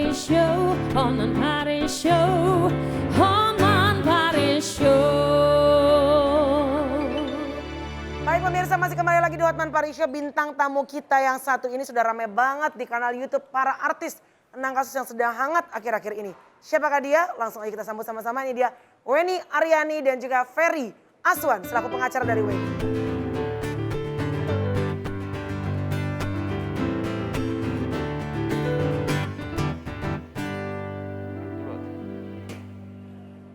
Paris Show, Hotman Paris Show, Hotman Paris Show. Baik pemirsa, masih kembali lagi di Hotman Paris Show. Bintang tamu kita yang satu ini sudah ramai banget di kanal YouTube para artis tentang kasus yang sedang hangat akhir-akhir ini. Siapakah dia? Langsung aja kita sambut sama-sama. Ini dia Wenny Aryani dan juga Ferry Aswan selaku pengacara dari Wenny.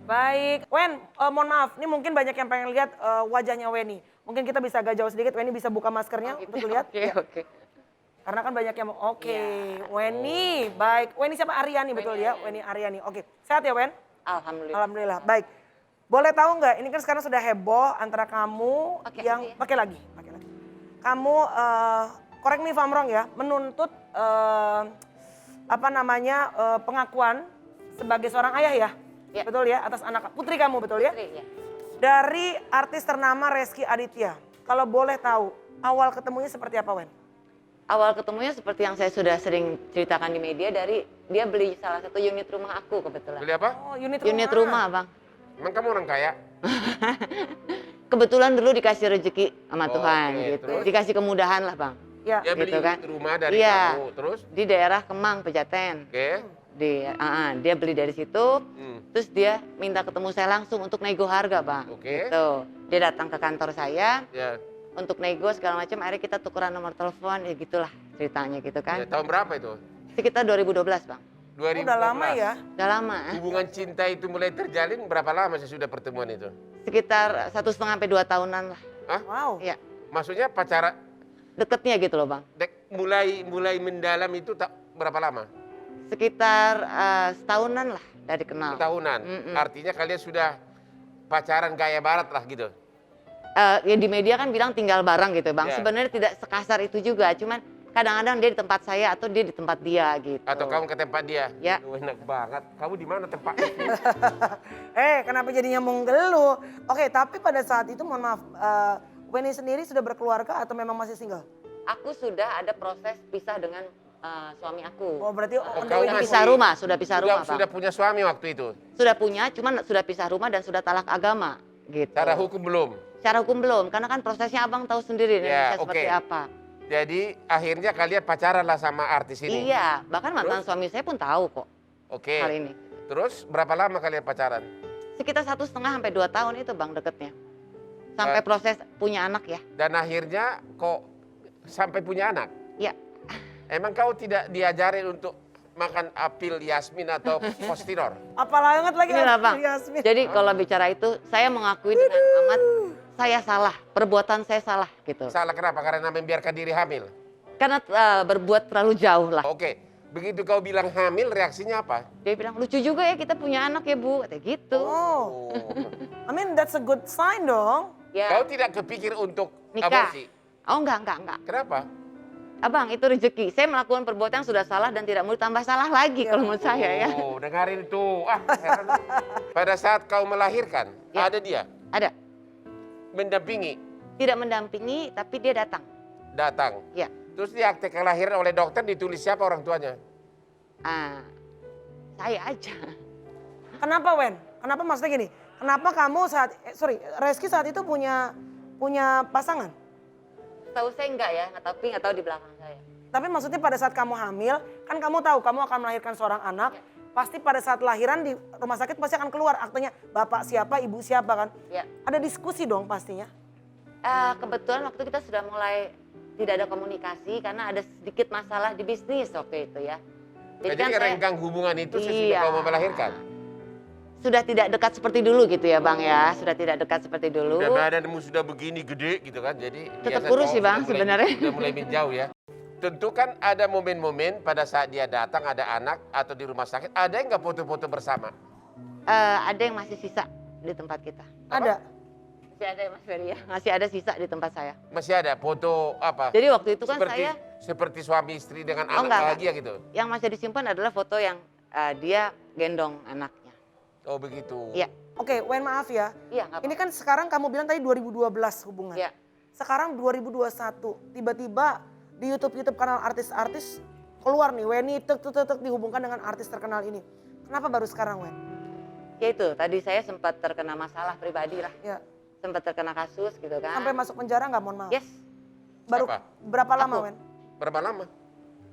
Baik, Wen, mohon maaf, ini mungkin banyak yang pengen lihat wajahnya Wenny. Mungkin kita bisa agak jauh sedikit, Wenny bisa buka maskernya untuk lihat. Oke. Karena kan banyak yang oke, Wenny, baik. Wenny siapa? Aryani betul ya? Wenny Aryani, oke. Sehat ya Wen? Alhamdulillah. Alhamdulillah, baik. Boleh tahu nggak, ini kan sekarang sudah heboh antara kamu yang, pakai lagi. Kamu, correct me if I'm wrong ya, menuntut pengakuan sebagai seorang ayah ya? Ya. Betul ya, atas anak putri kamu betul ya? Putri, ya. Dari artis ternama Rezky Aditya. Kalau boleh tahu, awal ketemunya seperti apa Wen? Awal ketemunya seperti yang saya sudah sering ceritakan di media, dari dia beli salah satu unit rumah aku kebetulan. Beli apa? Oh, unit Rumah, Bang. Emang kamu orang kaya? Kebetulan dulu dikasih rezeki sama Tuhan Oke, gitu. terus? Dikasih kemudahan lah, Bang. Ya. Dia beli Gitu kan? rumah dari Iya. kamu, terus? Di daerah Kemang, Pejaten. Oke. Dia beli dari situ, terus dia minta ketemu saya langsung untuk nego harga, Bang. Oke. Gitu. Dia datang ke kantor saya Ya. untuk nego segala macam. Akhirnya kita tukeran nomor telepon, ya gitulah ceritanya gitu kan. Ya, tahun berapa itu? Sekitar 2012, Bang. 2012. Udah lama ya? Udah lama. Hubungan cinta itu mulai terjalin berapa lama sesudah pertemuan itu? Sekitar 1,5 sampai 2 tahunan lah. Hah? Wow. Ya, Maksudnya pacaran deketnya gitu loh, Bang. mulai mendalam itu berapa lama? Sekitar setahunan lah dari kenal. Tahunan. Artinya kalian sudah pacaran gaya barat lah gitu. Ya di media kan bilang tinggal bareng gitu, Bang. Ya. Sebenarnya tidak sekasar itu juga, cuman kadang-kadang dia di tempat saya atau dia di tempat dia gitu. Atau kamu ke tempat dia? Ya. Aduh, enak banget. Kamu di mana tempatnya? Kenapa jadinya mengeluh? Oke, tapi pada saat itu mohon maaf, Wenny sendiri sudah berkeluarga atau memang masih single? Aku sudah ada proses pisah dengan suami aku. Oh berarti kau Sudah masih- pisah rumah, sudah pisah rumah, Bang. Sudah punya suami waktu itu? Sudah punya, cuman sudah pisah rumah dan sudah talak agama gitu. Secara hukum belum? Secara hukum belum, karena kan prosesnya Abang tahu sendiri Ya, Indonesia seperti oke. apa. Jadi akhirnya kalian pacaran lah sama artis ini? Iya, bahkan mantan suami saya pun tahu kok Oke. hal ini. Terus berapa lama kalian pacaran? Sekitar 1,5 sampai 2 tahun itu, Bang, deketnya. Sampai proses punya anak ya. Dan akhirnya kok sampai punya anak? Ya, Emang kau tidak diajarin untuk makan apel Yasmin atau Postinor? Apalagi lagi inilah, Bang. Yasmin. Jadi kalau bicara itu, saya mengakui dengan amat saya salah, perbuatan saya salah gitu. Salah kenapa? Karena membiarkan diri hamil? Karena berbuat terlalu jauh lah. Oke, begitu kau bilang hamil reaksinya apa? Dia bilang, lucu juga ya kita punya anak ya Bu, kayak gitu. Oh, Oh. I mean that's a good sign dong. Ya, Kau tidak kepikir untuk nikah. aborsi? Oh enggak. Kenapa? Abang, itu rezeki. Saya melakukan perbuatan yang sudah salah dan tidak mau ditambah salah lagi kalau menurut saya ya. Oh, dengarin itu. Heran. Pada saat kau melahirkan, Ya. ada dia Ada. mendampingi, Tidak mendampingi, tapi dia datang. datang. Ya. Terus di akte kelahiran oleh dokter ditulis siapa orang tuanya? Saya aja. Kenapa Wen? Kenapa maksudnya gini? Kenapa kamu Rezky saat itu punya pasangan? Tahu saya enggak ya, tapi nggak tahu di belakang saya. Tapi maksudnya pada saat kamu hamil, kan kamu tahu kamu akan melahirkan seorang anak. Pasti pada saat lahiran di rumah sakit pasti akan keluar aktenya bapak siapa, ibu siapa kan. Ya. Ada diskusi dong pastinya. Kebetulan waktu kita sudah mulai tidak ada komunikasi karena ada sedikit masalah di bisnis waktu itu ya. Jadi kan saya renggang hubungan itu sesudah Iya. kau mau melahirkan? sudah tidak dekat seperti dulu gitu ya Bang ya. Sudah tidak dekat seperti dulu. Udah badanmu sudah begini gede gitu kan, jadi Tetap biasa kurus cowok sih, Bang, sudah mulai- sebenarnya. Sudah mulai menjauh ya. Tentu kan ada momen-momen pada saat dia datang ada anak atau di rumah sakit, ada yang nggak foto-foto bersama? Ada yang masih sisa di tempat kita. Ada. Masih ada ya Mas Ferry ya. Masih ada sisa di tempat saya. Masih ada foto apa? Jadi waktu itu kan seperti, saya seperti suami istri dengan Oh, anak enggak. bahagia gitu. yang masih disimpan adalah foto yang dia gendong anaknya. Oh begitu. Iya. Oke, Wen maaf ya. Iya, nggak Ini kan sekarang kamu bilang tadi 2012 hubungan. Iya. Sekarang 2021, tiba-tiba di YouTube kanal artis-artis keluar nih, Weni tek dihubungkan dengan artis terkenal ini. Kenapa baru sekarang, Wen? Ya itu, tadi saya sempat terkena masalah pribadi lah. Ya. Sempat terkena kasus gitu kan. Sampai masuk penjara nggak, mohon maaf? Yes, Baru Siapa? berapa lama, Aku. Wen? Berapa lama?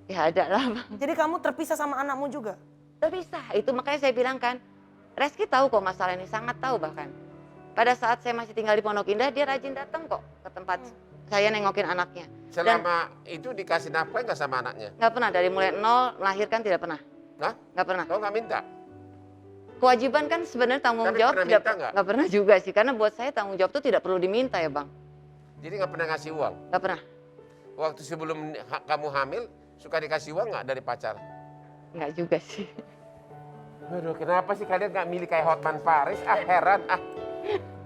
ya ada lah Bang. Jadi kamu terpisah sama anakmu juga? Terpisah, itu makanya saya bilang kan, Reski tahu kok masalah ini, sangat tahu bahkan. Pada saat saya masih tinggal di Pondok Indah, dia rajin datang kok ke tempat saya nengokin anaknya. Selama itu dikasih nafkah nggak sama anaknya? Nggak pernah, dari mulai nol, melahirkan tidak pernah. Hah? Nggak pernah. Kau nggak minta? Kewajiban kan sebenarnya tanggung Tapi jawab pernah tidak minta nggak? nggak pernah juga sih, karena buat saya tanggung jawab itu tidak perlu diminta ya Bang. Jadi nggak pernah ngasih uang? Nggak pernah, Waktu sebelum kamu hamil, suka dikasih uang nggak dari pacar? nggak juga sih. Aduh, kenapa sih kalian nggak milih kayak Hotman Paris? Ah, heran. Ah,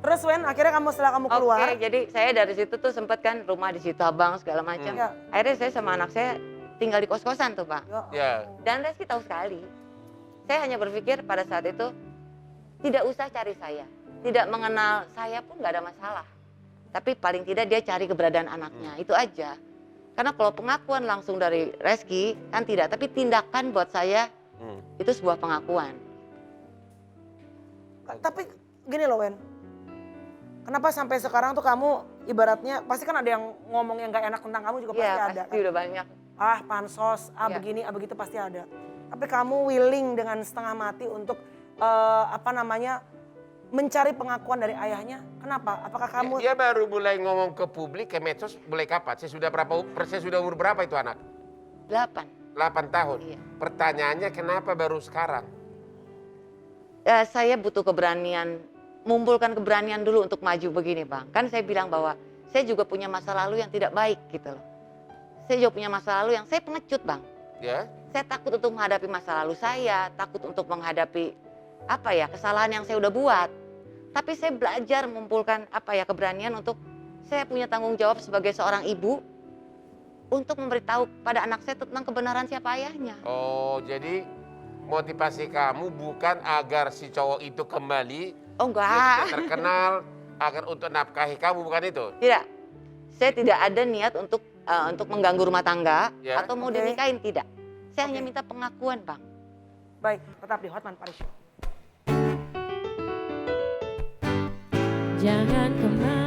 Terus Wen, akhirnya setelah kamu keluar, Oke, jadi saya dari situ tuh sempat kan rumah di Sitabang segala macam. Ya. Akhirnya saya sama anak saya tinggal di kos-kosan tuh Pak. ya. Dan Reski tahu sekali. Saya hanya berpikir pada saat itu tidak usah cari saya, tidak mengenal saya pun nggak ada masalah. Tapi paling tidak dia cari keberadaan anaknya, itu aja. Karena kalau pengakuan langsung dari Reski kan tidak, tapi tindakan buat saya itu sebuah pengakuan. Tapi gini loh, Wen. Kenapa sampai sekarang tuh kamu ibaratnya, pasti kan ada yang ngomong yang gak enak tentang kamu juga pasti Iya, ada. pasti udah banyak. Ah, pansos, Iya. begini, begitu pasti ada. Tapi kamu willing dengan setengah mati untuk mencari pengakuan dari ayahnya. Kenapa? Apakah kamu Dia baru mulai ngomong ke publik, ke medsos, mulai kapan? Saya sudah umur berapa itu anak? 8. 8 tahun. Iya. Pertanyaannya kenapa baru sekarang? Saya butuh keberanian, mengumpulkan keberanian dulu untuk maju begini Bang. Kan saya bilang bahwa saya juga punya masa lalu yang tidak baik gitu loh. Saya juga punya masa lalu yang saya pengecut Bang. Ya, Saya takut untuk menghadapi masa lalu saya, takut untuk menghadapi kesalahan yang saya udah buat. Tapi saya belajar mengumpulkan keberanian untuk saya punya tanggung jawab sebagai seorang ibu untuk memberitahu pada anak saya tentang kebenaran siapa ayahnya. oh jadi motivasi kamu bukan agar si cowok itu kembali Oh enggak. terkenal, agar untuk nafkahi kamu, bukan itu? Tidak. Saya tidak ada niat untuk mengganggu rumah tangga Ya. atau mau Oke. dinikahin, tidak. Saya hanya Oke. minta pengakuan, Bang. baik tetap di Hotman Paris Show? Jangan kemana